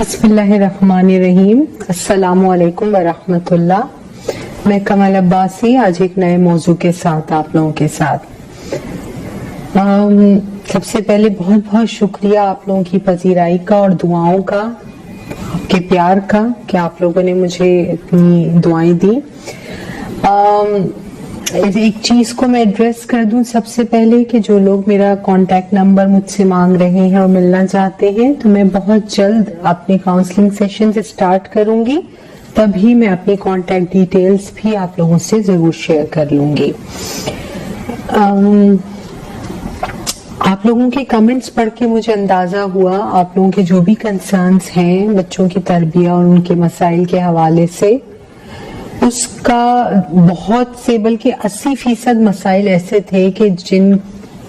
بسم اللہ الرحمن الرحیم. السلام علیکم ورحمۃ اللہ. میں کمل عباسی آج ایک نئے موضوع کے ساتھ آپ لوگوں کے ساتھ. سب سے پہلے بہت بہت شکریہ آپ لوگوں کی پذیرائی کا اور دعاؤں کا، آپ کے پیار کا کہ آپ لوگوں نے مجھے اتنی دعائیں دی. ایک چیز کو میں ایڈریس کر دوں سب سے پہلے کہ جو لوگ میرا کانٹیکٹ نمبر مجھ سے مانگ رہے ہیں اور ملنا چاہتے ہیں تو میں بہت جلد اپنے کاؤنسلنگ سیشن اسٹارٹ کروں گی، تبھی میں اپنی کانٹیکٹ ڈیٹیلز بھی آپ لوگوں سے ضرور شیئر کر لوں گی. آپ لوگوں کے کمنٹس پڑھ کے مجھے اندازہ ہوا آپ لوگوں کے جو بھی کنسرنز ہیں بچوں کی تربیت اور ان کے مسائل کے حوالے سے، اس کا بہت سے بلکہ 80% مسائل ایسے تھے کہ جن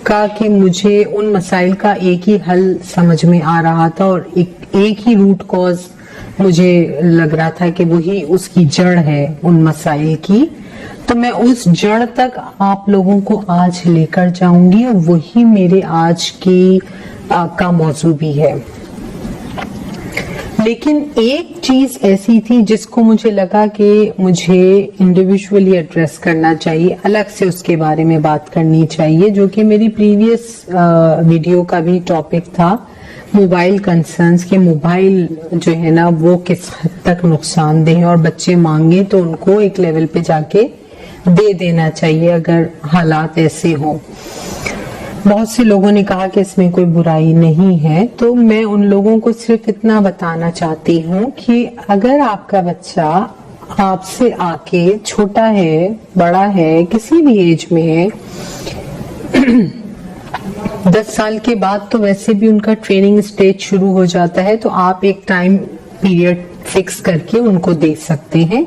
کا کہ مجھے ان مسائل کا ایک ہی حل سمجھ میں آ رہا تھا اور ایک ہی روٹ کاز مجھے لگ رہا تھا کہ وہی اس کی جڑ ہے ان مسائل کی. تو میں اس جڑ تک آپ لوگوں کو آج لے کر جاؤں گی اور وہی میرے آج کی کا موضوع بھی ہے. لیکن ایک چیز ایسی تھی جس کو مجھے لگا کہ مجھے انڈیویجولی ایڈریس کرنا چاہیے، الگ سے اس کے بارے میں بات کرنی چاہیے، جو کہ میری پریویس ویڈیو کا بھی ٹاپک تھا، موبائل کنسرنز کے موبائل جو ہے نا وہ کس حد تک نقصان دہ ہے اور بچے مانگے تو ان کو ایک لیول پہ جا کے دے دینا چاہیے اگر حالات ایسے ہوں. بہت سے لوگوں نے کہا کہ اس میں کوئی برائی نہیں ہے، تو میں ان لوگوں کو صرف اتنا بتانا چاہتی ہوں کہ اگر آپ کا بچہ آپ سے آ کے چھوٹا ہے، بڑا ہے، کسی بھی ایج میں ہے، 10 سال کے بعد تو ویسے بھی ان کا ٹریننگ سٹیج شروع ہو جاتا ہے، تو آپ ایک ٹائم پیریڈ فکس کر کے ان کو دے سکتے ہیں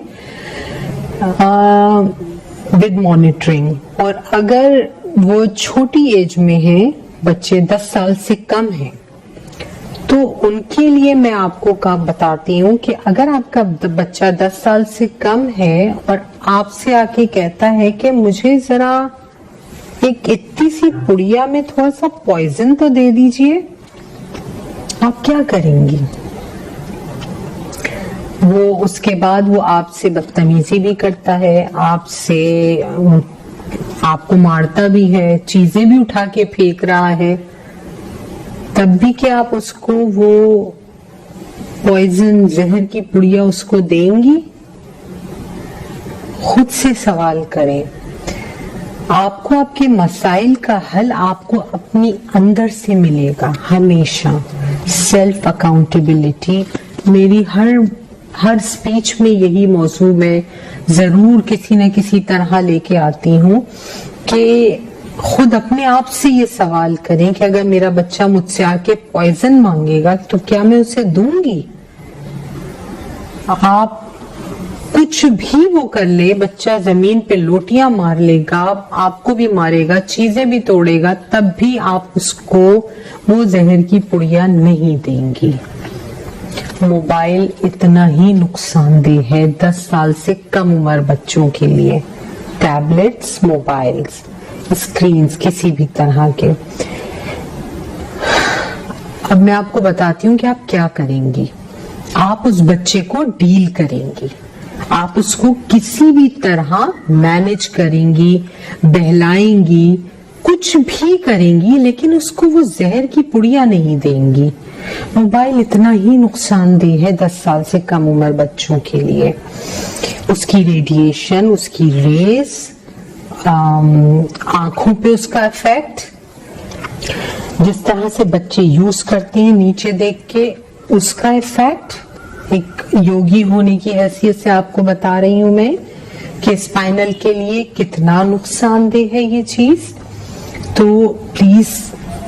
ود مانیٹرنگ. اور اگر وہ چھوٹی ایج میں ہیں، بچے 10 سال سے کم ہیں، تو ان کے لیے میں آپ کو بتاتی ہوں کہ اگر آپ کا بچہ 10 سال سے کم ہے اور آپ سے آ کے کہتا ہے کہ مجھے ذرا ایک اتنی سی پڑیا میں تھوڑا سا پوائزن تو دے دیجئے، آپ کیا کریں گی؟ وہ اس کے بعد وہ آپ سے بدتمیزی بھی کرتا ہے، آپ کو مارتا بھی ہے، چیزیں بھی اٹھا کے پھینک رہا ہے، تب بھی کیا آپ اس کو وہ پوائزن زہر کی پڑیا اس کو دیں گی؟ خود سے سوال کریں. آپ کو آپ کے مسائل کا حل آپ کو اپنی اندر سے ملے گا ہمیشہ. سیلف اکاؤنٹیبلٹی میری ہر سپیچ میں یہی موضوع میں ضرور کسی نہ کسی طرح لے کے آتی ہوں کہ خود اپنے آپ سے یہ سوال کریں کہ اگر میرا بچہ مجھ سے آ کے پوائزن مانگے گا تو کیا میں اسے دوں گی؟ آپ کچھ بھی وہ کر لے، بچہ زمین پہ لوٹیاں مار لے گا، آپ کو بھی مارے گا، چیزیں بھی توڑے گا، تب بھی آپ اس کو وہ زہر کی پڑیا نہیں دیں گی. موبائل اتنا ہی نقصان دہ ہے 10 سال سے کم عمر بچوں کے لیے. ٹیبلٹس، موبائلز، اسکرینز کسی بھی طرح کے. اب میں آپ کو بتاتی ہوں کہ آپ کیا کریں گی. آپ اس بچے کو ڈیل کریں گی، آپ اس کو کسی بھی طرح مینج کریں گی، بہلائیں گی، کچھ بھی کریں گی، لیکن اس کو وہ زہر کی پڑیا نہیں دیں گی. موبائل اتنا ہی نقصان دہ ہے 10 سال سے کم عمر بچوں کے لیے. اس کی ریڈیشن، اس کی ریز، آنکھوں پہ اس کا ایفیکٹ، جس طرح سے بچے یوز کرتے ہیں نیچے دیکھ کے اس کا ایفیکٹ. ایک یوگی ہونے کی حیثیت سے آپ کو بتا رہی ہوں میں کہ اسپائنل کے لیے کتنا نقصان دہ ہے یہ چیز. تو پلیز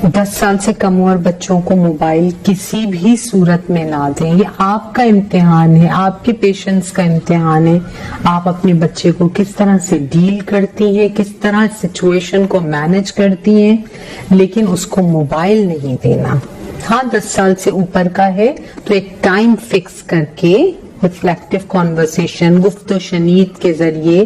10 سال سے کم عمر بچوں کو موبائل کسی بھی صورت میں نہ دیں. یہ آپ کا امتحان ہے، آپ کے پیشنس کا امتحان ہے. آپ اپنے بچے کو کس طرح سے ڈیل کرتی ہیں، کس طرح سچویشن کو مینج کرتی ہیں، لیکن اس کو موبائل نہیں دینا. ہاں 10 سال سے اوپر کا ہے تو ایک ٹائم فکس کر کے ریفلیکٹیو کانورسیشن، گفت و شنید کے ذریعے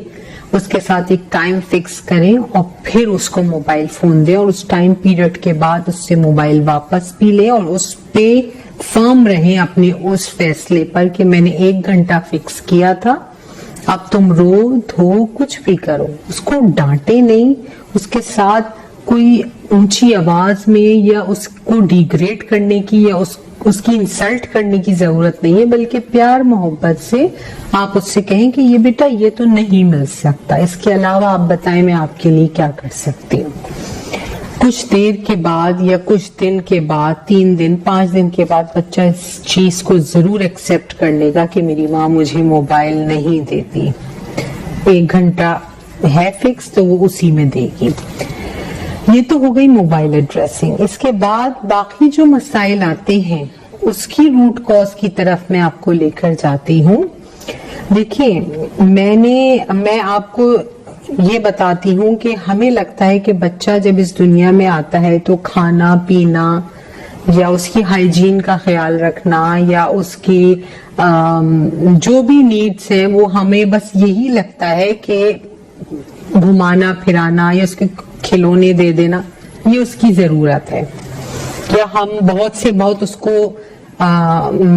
اس کے ساتھ ایک ٹائم فکس کریں اور پھر اس کو موبائل فون دیں، اور اس ٹائم پیریڈ کے بعد اس سے موبائل واپس بھی لیں اور اس پہ فرم رہیں اپنے اس فیصلے پر کہ میں نے 1 گھنٹہ فکس کیا تھا، اب تم رو دھو کچھ بھی کرو، اس کو ڈانٹے نہیں، اس کے ساتھ کوئی اونچی آواز میں یا اس کو ڈیگریڈ کرنے کی یا اس کی انسلٹ کرنے کی ضرورت نہیں ہے، بلکہ پیار محبت سے آپ اس سے کہیں کہ یہ بیٹا یہ تو نہیں مل سکتا، اس کے علاوہ آپ بتائیں میں آپ کے لیے کیا کر سکتی ہوں۔ کچھ دیر کے بعد یا کچھ دن کے بعد، 3 دن 5 دن کے بعد بچہ اس چیز کو ضرور ایکسپٹ کر لے گا کہ میری ماں مجھے موبائل نہیں دیتی، 1 گھنٹہ ہے فکس تو وہ اسی میں دے گی۔ یہ تو ہو گئی موبائل ایڈریسنگ۔ اس کے بعد باقی جو مسائل آتے ہیں اس کی روٹ کاز کی طرف میں آپ کو لے کر جاتی ہوں۔ دیکھیے میں آپ کو یہ بتاتی ہوں کہ ہمیں لگتا ہے کہ بچہ جب اس دنیا میں آتا ہے تو کھانا پینا یا اس کی ہائیجین کا خیال رکھنا یا اس کی جو بھی نیڈس ہیں وہ ہمیں بس یہی لگتا ہے کہ گھمانا پھرانا یا اس کے کھلونے دے دینا یہ اس کی ضرورت ہے، یا ہم بہت سے بہت اس کو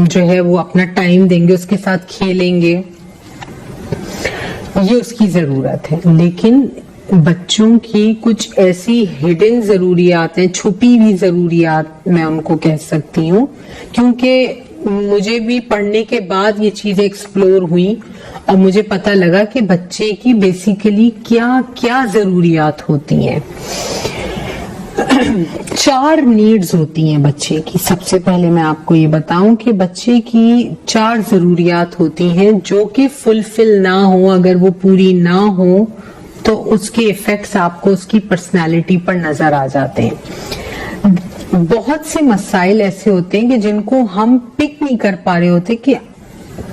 جو ہے وہ اپنا ٹائم دیں گے، اس کے ساتھ کھیلیں گے، یہ اس کی ضرورت ہے۔ لیکن بچوں کی کچھ ایسی ہڈن ضروریات ہیں، چھپی ہوئی ضروریات میں ان کو کہہ سکتی ہوں، کیونکہ مجھے بھی پڑھنے کے بعد یہ چیزیں ایکسپلور ہوئی اور مجھے پتہ لگا کہ بچے کی بیسیکلی کیا کیا ضروریات ہوتی ہیں۔ 4 نیڈز ہوتی ہیں بچے کی۔ سب سے پہلے میں آپ کو یہ بتاؤں کہ بچے کی 4 ضروریات ہوتی ہیں جو کہ فلفل نہ ہو، اگر وہ پوری نہ ہو تو اس کے ایفیکٹس آپ کو اس کی پرسنالٹی پر نظر آ جاتے ہیں۔ بہت سے مسائل ایسے ہوتے ہیں کہ جن کو ہم پک نہیں کر پا رہے ہوتے کہ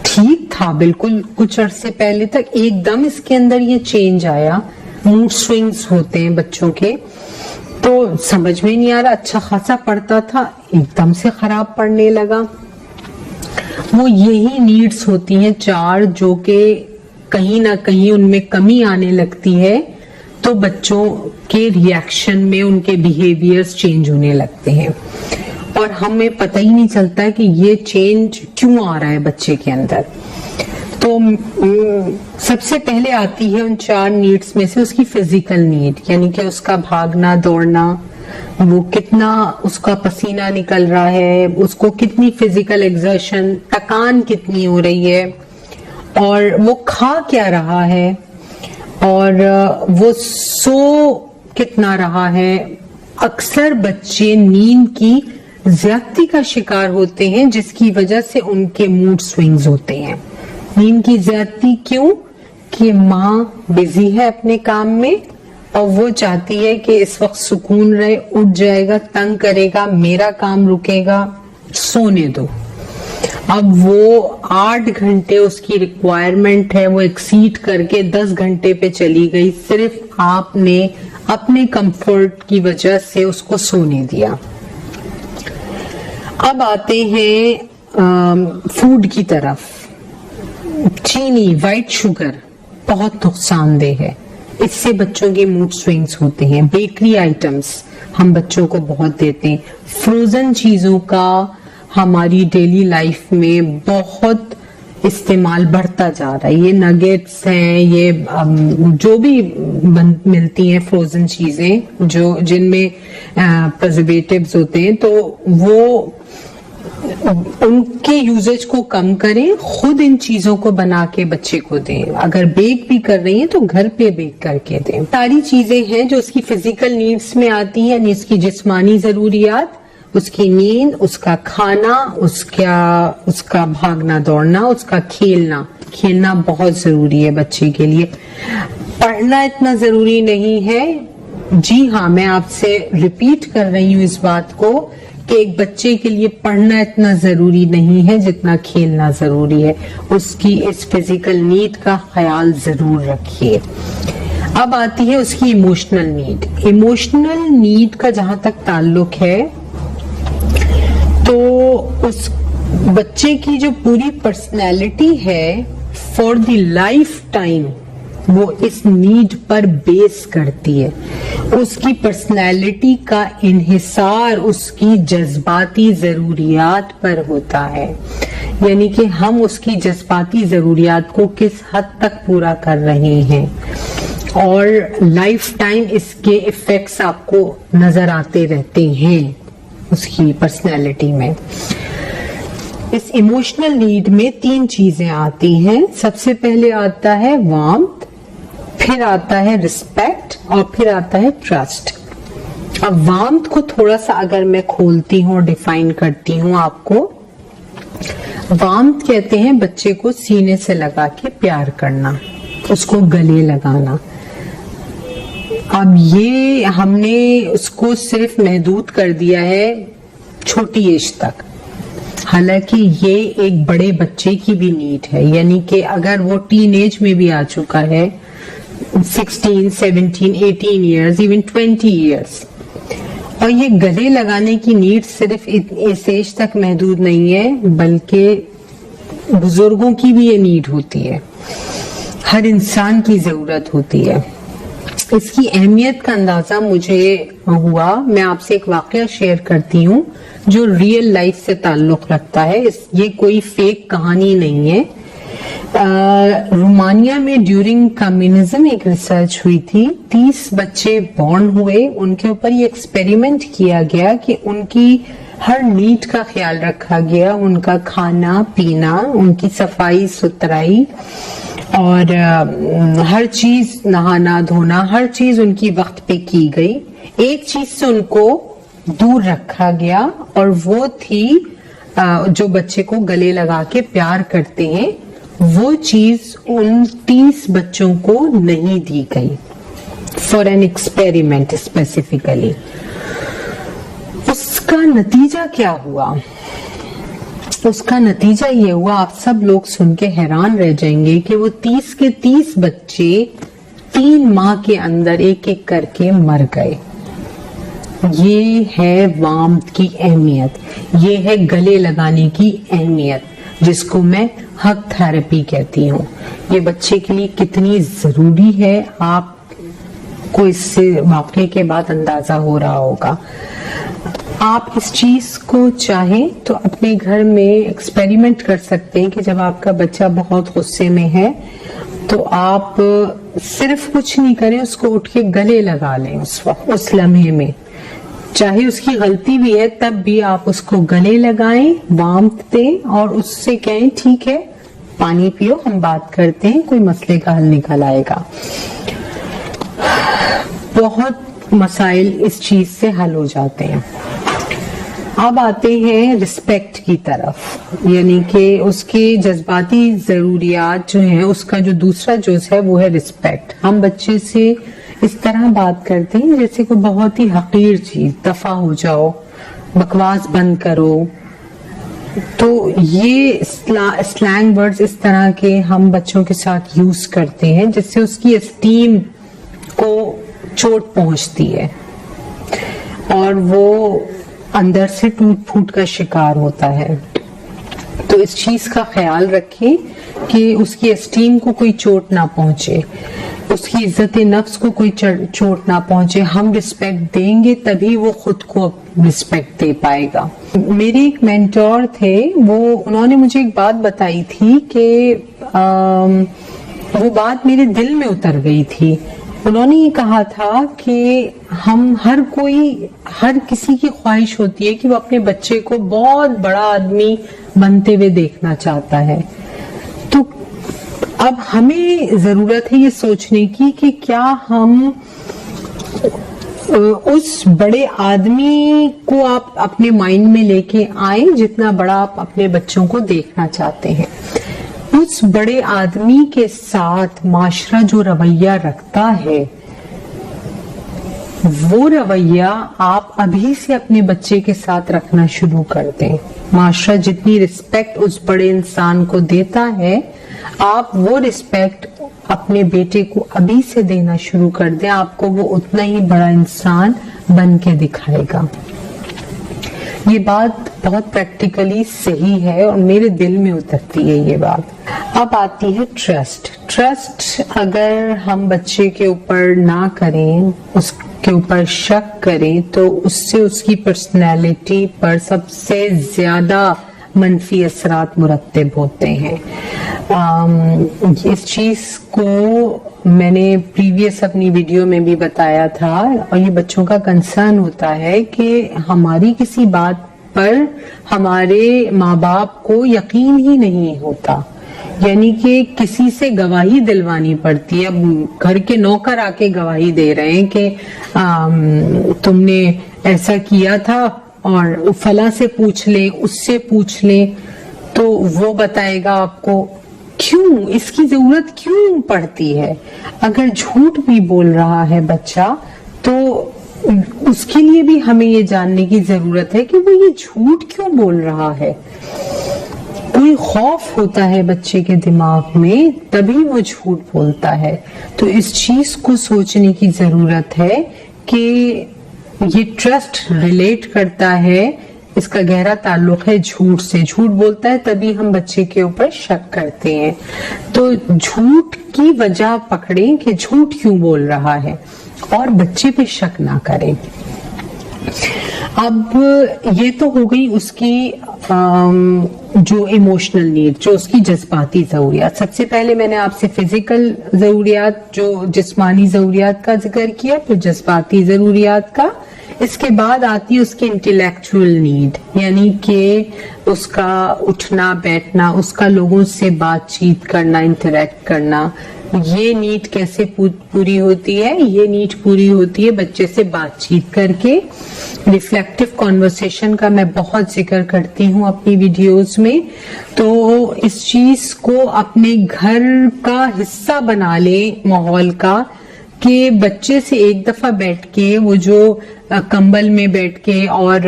ٹھیک تھا بالکل کچھ عرصے پہلے تک، ایک دم اس کے اندر یہ چینج آیا، موڈ سوئنگز ہوتے ہیں بچوں کے، تو سمجھ میں نہیں آ رہا، اچھا خاصا پڑھتا تھا ایک دم سے خراب پڑھنے لگا۔ وہ یہی نیڈز ہوتی ہیں 4 جو کہ کہیں نہ کہیں ان میں کمی آنے لگتی ہے تو بچوں کے ری ایکشن میں ان کے بیہیویئرز چینج ہونے لگتے ہیں، اور ہمیں پتہ ہی نہیں چلتا کہ یہ چینج کیوں آ رہا ہے بچے کے اندر۔ تو سب سے پہلے آتی ہے ان 4 نیڈز میں سے اس کی فزیکل نیڈ، یعنی کہ اس کا بھاگنا دوڑنا، وہ کتنا اس کا پسینہ نکل رہا ہے، اس کو کتنی فزیکل ایگزرشن، تکان کتنی ہو رہی ہے، اور وہ کھا کیا رہا ہے، اور وہ سو کتنا رہا ہے۔ اکثر بچے نیند کی زیادتی کا شکار ہوتے ہیں جس کی وجہ سے ان کے موڈ سوئنگز ہوتے ہیں۔ نیند کی زیادتی کیوں؟ کہ ماں بزی ہے اپنے کام میں اور وہ چاہتی ہے کہ اس وقت سکون رہے، اٹھ جائے گا، تنگ کرے گا، میرا کام رکے گا، سونے دو۔ اب وہ 8 گھنٹے اس کی ریکوائرمنٹ ہے، وہ ایکسیڈ کر کے 10 گھنٹے پہ چلی گئی، صرف آپ نے اپنے کمفرٹ کی وجہ سے اس کو سونے دیا۔ اب آتے ہیں فوڈ کی طرف۔ چینی، وائٹ شوگر بہت نقصان دہ ہے، اس سے بچوں کے موڈ سوئنگز ہوتے ہیں۔ بیکری آئٹمز ہم بچوں کو بہت دیتے ہیں، فروزن چیزوں کا ہماری ڈیلی لائف میں بہت استعمال بڑھتا جا رہا ہے۔ یہ نگیٹس ہیں، یہ جو بھی ملتی ہیں فروزن چیزیں جن میں پرزرویٹیوز ہوتے ہیں، تو وہ ان کے یوزیج کو کم کریں، خود ان چیزوں کو بنا کے بچے کو دیں، اگر بیک بھی کر رہی ہیں تو گھر پہ بیک کر کے دیں۔ ساری چیزیں ہیں جو اس کی فزیکل نیڈز میں آتی ہیں، یعنی اس کی جسمانی ضروریات، اس کی نیند، اس کا کھانا، اس کا بھاگنا دوڑنا، اس کا کھیلنا بہت ضروری ہے بچے کے لیے۔ پڑھنا اتنا ضروری نہیں ہے، جی ہاں میں آپ سے ریپیٹ کر رہی ہوں اس بات کو کہ ایک بچے کے لیے پڑھنا اتنا ضروری نہیں ہے جتنا کھیلنا ضروری ہے، اس کی اس فزیکل نیڈ کا خیال ضرور رکھیے۔ اب آتی ہے اس کی ایموشنل نیڈ۔ ایموشنل نیڈ کا جہاں تک تعلق ہے تو اس بچے کی جو پوری پرسنالٹی ہے فار دی لائف ٹائم وہ اس نیڈ پر بیس کرتی ہے. اس کی پرسنالٹی کا انحصار اس کی جذباتی ضروریات پر ہوتا ہے. یعنی کہ ہم اس کی جذباتی ضروریات کو کس حد تک پورا کر رہے ہیں، اور لائف ٹائم اس کے ایفیکٹس آپ کو نظر آتے رہتے ہیں اس کی پرسنالٹی میں. اس ایموشنل نیڈ میں 3 چیزیں آتی ہیں. سب سے پہلے آتا ہے وارمتھ، پھر آتا ہے رسپیکٹ، اور پھر آتا ہے ٹرسٹ. اب وارمتھ کو تھوڑا سا اگر میں کھولتی ہوں اور ڈیفائن کرتی ہوں آپ کو، وارمتھ کہتے ہیں بچے کو سینے سے لگا کے پیار کرنا، اس کو گلے لگانا. اب یہ ہم نے اس کو صرف محدود کر دیا ہے چھوٹی ایج تک، حالانکہ یہ ایک بڑے بچے کی بھی نیڈ ہے. یعنی کہ اگر وہ ٹین ایج میں بھی آ چکا ہے، 16, 17, 18 ایئرز، ایون 20 ایئرز، اور یہ گلے لگانے کی نیڈ صرف اس ایج تک محدود نہیں ہے، بلکہ بزرگوں کی بھی یہ نیڈ ہوتی ہے، ہر انسان کی ضرورت ہوتی ہے. اس کی اہمیت کا اندازہ مجھے ہوا، میں آپ سے ایک واقعہ شیئر کرتی ہوں جو ریئل لائف سے تعلق رکھتا ہے. یہ کوئی فیک کہانی نہیں ہے. رومانیہ میں ڈیورنگ کمیونزم ایک ریسرچ ہوئی تھی. 30 بچے بورن ہوئے، ان کے اوپر یہ ایکسپیریمنٹ کیا گیا کہ ان کی ہر نیڈ کا خیال رکھا گیا، ان کا کھانا پینا، ان کی صفائی ستھرائی، اور ہر چیز، نہانا دھونا، ہر چیز ان کی وقت پہ کی گئی. ایک چیز سے ان کو دور رکھا گیا، اور وہ تھی جو بچے کو گلے لگا کے پیار کرتے ہیں، وہ چیز ان 30 بچوں کو نہیں دی گئی فار این ایکسپیریمنٹ اسپیسیفکلی. اس کا نتیجہ کیا ہوا؟ اس کا نتیجہ یہ ہوا، آپ سب لوگ سن کے حیران رہ جائیں گے کہ وہ 30 کے 30 بچے 3 ماہ کے اندر ایک ایک کر کے مر گئے. یہ ہے وارمتھ کی اہمیت، یہ ہے گلے لگانے کی اہمیت، جس کو میں ہگ تھراپی کہتی ہوں. یہ بچے کے لیے کتنی ضروری ہے، آپ کو اس سے واقعے کے بعد اندازہ ہو رہا ہوگا. آپ اس چیز کو چاہیں تو اپنے گھر میں ایکسپیریمنٹ کر سکتے ہیں کہ جب آپ کا بچہ بہت غصے میں ہے تو آپ صرف کچھ نہیں کریں، اس کو اٹھ کے گلے لگا لیں اس وقت، اس لمحے میں، چاہے اس کی غلطی بھی ہے تب بھی آپ اس کو گلے لگائیں، وارمتھ دیں، اور اس سے کہیں ٹھیک ہے پانی پیو، ہم بات کرتے ہیں، کوئی مسئلے کا حل نکل آئے گا. بہت مسائل اس چیز سے حل ہو جاتے ہیں. اب آتے ہیں رسپیکٹ کی طرف، یعنی کہ اس کے جذباتی ضروریات جو ہیں، اس کا جو دوسرا جز ہے وہ ہے رسپیکٹ. ہم بچے سے اس طرح بات کرتے ہیں جیسے کوئی بہت ہی حقیر چیز، دفع ہو جاؤ، بکواس بند کرو. تو یہ سلینگ ورڈز اس طرح کے ہم بچوں کے ساتھ یوز کرتے ہیں جس سے اس کی اسٹیم کو چوٹ پہنچتی ہے اور وہ اندر سے ٹوٹ پھوٹ کا شکار ہوتا ہے. تو اس چیز کا خیال رکھیں کہ اس کی اسٹیم کو کوئی چوٹ نہ پہنچے، اس کی عزت نفس کو کوئی چوٹ نہ پہنچے. ہم رسپیکٹ دیں گے تبھی وہ خود کو رسپیکٹ دے پائے گا. میرے ایک مینٹور تھے، انہوں نے مجھے ایک بات بتائی تھی کہ وہ بات میرے دل میں اتر گئی تھی. انہوں نے یہ کہا تھا کہ ہم ہر کسی کی خواہش ہوتی ہے کہ وہ اپنے بچے کو بہت بڑا آدمی بنتے ہوئے دیکھنا چاہتا ہے. تو اب ہمیں ضرورت ہے یہ سوچنے کی کہ کیا ہم اس بڑے آدمی کو آپ اپنے مائنڈ میں لے کے آئیں جتنا بڑا آپ اپنے بچوں کو دیکھنا چاہتے ہیں. اس بڑے آدمی کے ساتھ معاشرہ جو رویہ رکھتا ہے وہ رویہ آپ ابھی سے اپنے بچے کے ساتھ رکھنا شروع کر دیں. معاشرہ جتنی رسپیکٹ اس بڑے انسان کو دیتا ہے آپ وہ رسپیکٹ اپنے بیٹے کو ابھی سے دینا شروع کر دیں. آپ کو وہ اتنا ہی بڑا انسان بن کے دکھائے گا. یہ بات بہت پریکٹیکلی صحیح ہے اور میرے دل میں اترتی ہے یہ بات. اب آتی ہے ٹرسٹ اگر ہم بچے کے اوپر نہ کریں، اس کے اوپر شک کریں، تو اس سے اس کی پرسنالٹی پر سب سے زیادہ منفی اثرات مرتب ہوتے ہیں۔ اس چیز کو میں نے پریویس اپنی ویڈیو میں بھی بتایا تھا، اور یہ بچوں کا کنسرن ہوتا ہے کہ ہماری کسی بات پر ہمارے ماں باپ کو یقین ہی نہیں ہوتا، یعنی کہ کسی سے گواہی دلوانی پڑتی ہے۔ اب گھر کے نوکر آ کے گواہی دے رہے ہیں کہ تم نے ایسا کیا تھا اور فلاں سے پوچھ لیں، اس سے پوچھ لیں، تو وہ بتائے گا آپ کو کیوں اس کی ضرورت کیوں پڑتی ہے۔ اگر جھوٹ بھی بول رہا ہے بچہ تو اس کے لیے بھی ہمیں یہ جاننے کی ضرورت ہے کہ وہ یہ جھوٹ کیوں بول رہا ہے۔ کوئی خوف ہوتا ہے بچے کے دماغ میں، تبھی وہ جھوٹ بولتا ہے۔ تو اس چیز کو سوچنے کی ضرورت ہے کہ یہ ٹرسٹ ریلیٹ کرتا ہے، اس کا گہرا تعلق ہے جھوٹ سے۔ جھوٹ بولتا ہے تبھی ہم بچے کے اوپر شک کرتے ہیں۔ تو جھوٹ کی وجہ پکڑیں کہ جھوٹ کیوں بول رہا ہے، اور بچے پہ شک نہ کریں۔ اب یہ تو ہو گئی اس کی جو ایموشنل نیڈ، جو اس کی جذباتی ضروریات۔ سب سے پہلے میں نے آپ سے فزیکل ضروریات، جو جسمانی ضروریات کا ذکر کیا، پھر جذباتی ضروریات کا۔ اس کے بعد آتی ہے اس کی انٹلیکچوئل نیڈ، یعنی کہ اس کا اٹھنا بیٹھنا، اس کا لوگوں سے بات چیت کرنا، انٹریکٹ کرنا۔ یہ نیڈ کیسے پوری ہوتی ہے؟ یہ نیڈ پوری ہوتی ہے بچے سے بات چیت کر کے۔ ریفلیکٹیو کانورسیشن کا میں بہت ذکر کرتی ہوں اپنی ویڈیوز میں، تو اس چیز کو اپنے گھر کا حصہ بنا لیں، ماحول کا، کہ بچے سے ایک دفعہ بیٹھ کے وہ جو کمبل میں بیٹھ کے اور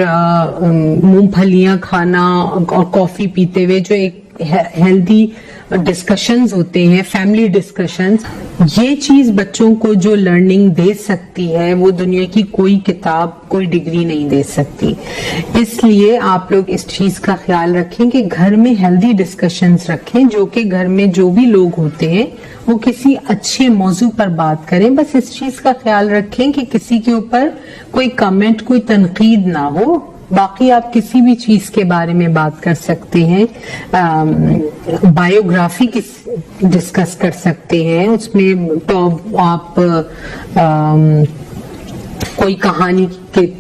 مونگ پھلیاں کھانا اور کافی پیتے ہوئے جو ایک ہیلدی ڈسکشنز ہوتے ہیں، فیملی ڈسکشنز، یہ چیز بچوں کو جو لرننگ دے سکتی ہے وہ دنیا کی کوئی کتاب، کوئی ڈگری نہیں دے سکتی۔ اس لیے آپ لوگ اس چیز کا خیال رکھیں کہ گھر میں ہیلدی ڈسکشنز رکھیں، جو کہ گھر میں جو بھی لوگ ہوتے ہیں وہ کسی اچھے موضوع پر بات کریں۔ بس اس چیز کا خیال رکھیں کہ کسی کے اوپر کوئی کمنٹ، کوئی تنقید نہ ہو۔ باقی آپ کسی بھی چیز کے بارے میں بات کر سکتے ہیں، بایوگرافی ڈسکس کر سکتے ہیں، اس میں آپ کوئی کہانی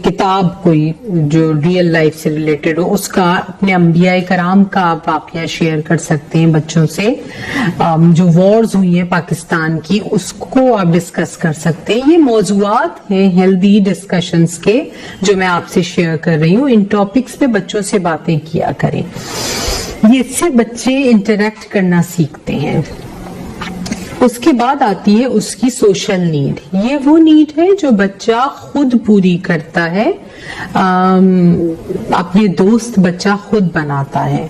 کتاب، کوئی جو ریئل لائف سے ریلیٹڈ ہو، اس کا، اپنے انبیاء کرام کا آپ واقعہ شیئر کر سکتے ہیں بچوں سے۔ جو وارز ہوئی ہیں پاکستان کی، اس کو آپ ڈسکس کر سکتے ہیں۔ یہ موضوعات ہیں ہیلدی ڈسکشنز کے جو میں آپ سے شیئر کر رہی ہوں۔ ان ٹاپکس پہ بچوں سے باتیں کیا کریں، یہ اس سے بچے انٹریکٹ کرنا سیکھتے ہیں۔ اس کے بعد آتی ہے اس کی سوشل نیڈ۔ یہ وہ نیڈ ہے جو بچہ خود پوری کرتا ہے، اپنے دوست بچہ خود بناتا ہے۔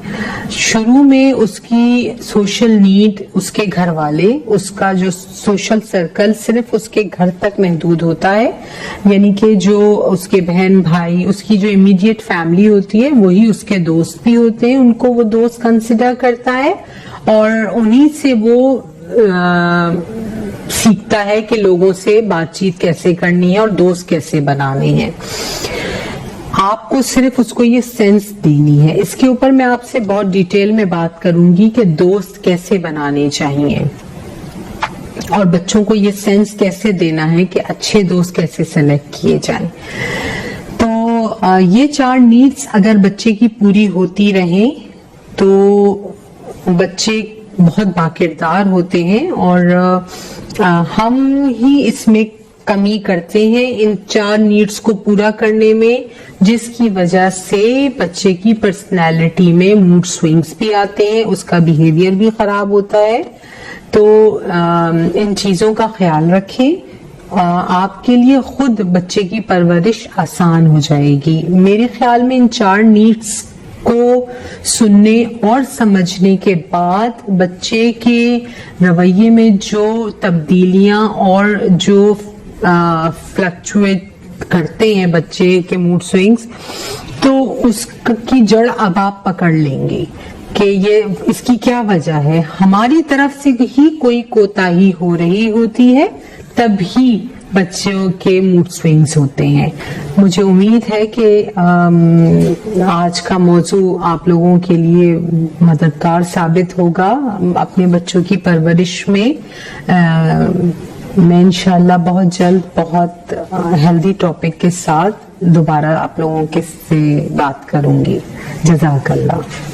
شروع میں اس کی سوشل نیڈ، اس کے گھر والے، اس کا جو سوشل سرکل صرف اس کے گھر تک محدود ہوتا ہے، یعنی کہ جو اس کے بہن بھائی، اس کی جو امیڈیٹ فیملی ہوتی ہے وہی اس کے دوست بھی ہوتے ہیں، ان کو وہ دوست کنسیڈر کرتا ہے، اور انہی سے وہ سیکھتا ہے کہ لوگوں سے بات چیت کیسے کرنی ہے اور دوست کیسے بنانے ہیں۔ آپ کو صرف اس کو یہ سینس دینی ہے۔ اس کے اوپر میں آپ سے بہت ڈیٹیل میں بات کروں گی کہ دوست کیسے بنانے چاہیے، اور بچوں کو یہ سینس کیسے دینا ہے کہ اچھے دوست کیسے سلیکٹ کیے جائیں۔ تو یہ 4 نیڈز اگر بچے کی پوری ہوتی رہیں تو بچے بہت باکردار ہوتے ہیں، اور ہم ہی اس میں کمی کرتے ہیں ان 4 نیڈز کو پورا کرنے میں، جس کی وجہ سے بچے کی پرسنالٹی میں موڈ سوئنگز بھی آتے ہیں، اس کا بیہیویئر بھی خراب ہوتا ہے۔ تو ان چیزوں کا خیال رکھیں، آپ کے لیے خود بچے کی پرورش آسان ہو جائے گی۔ میرے خیال میں ان 4 نیڈز کو سننے اور سمجھنے کے بعد بچے کے رویے میں جو تبدیلیاں اور جو فلکچویٹ کرتے ہیں بچے کے موڈ سوئنگز، تو اس کی جڑ اب آپ پکڑ لیں گے۔ کہ یہ اس کی کیا وجہ ہے. ہماری طرف سے ہی کوئی کوتاہی ہو رہی ہوتی ہے تب ہی بچوں کے موڈ سوئنگز ہوتے ہیں. مجھے امید ہے کہ آج کا موضوع آپ لوگوں کے لیے مددگار ثابت ہوگا اپنے بچوں کی پرورش میں. میں انشاءاللہ بہت جلد بہت ہیلدی ٹاپک کے ساتھ دوبارہ آپ لوگوں کے سے بات کروں گی. جزاک اللہ.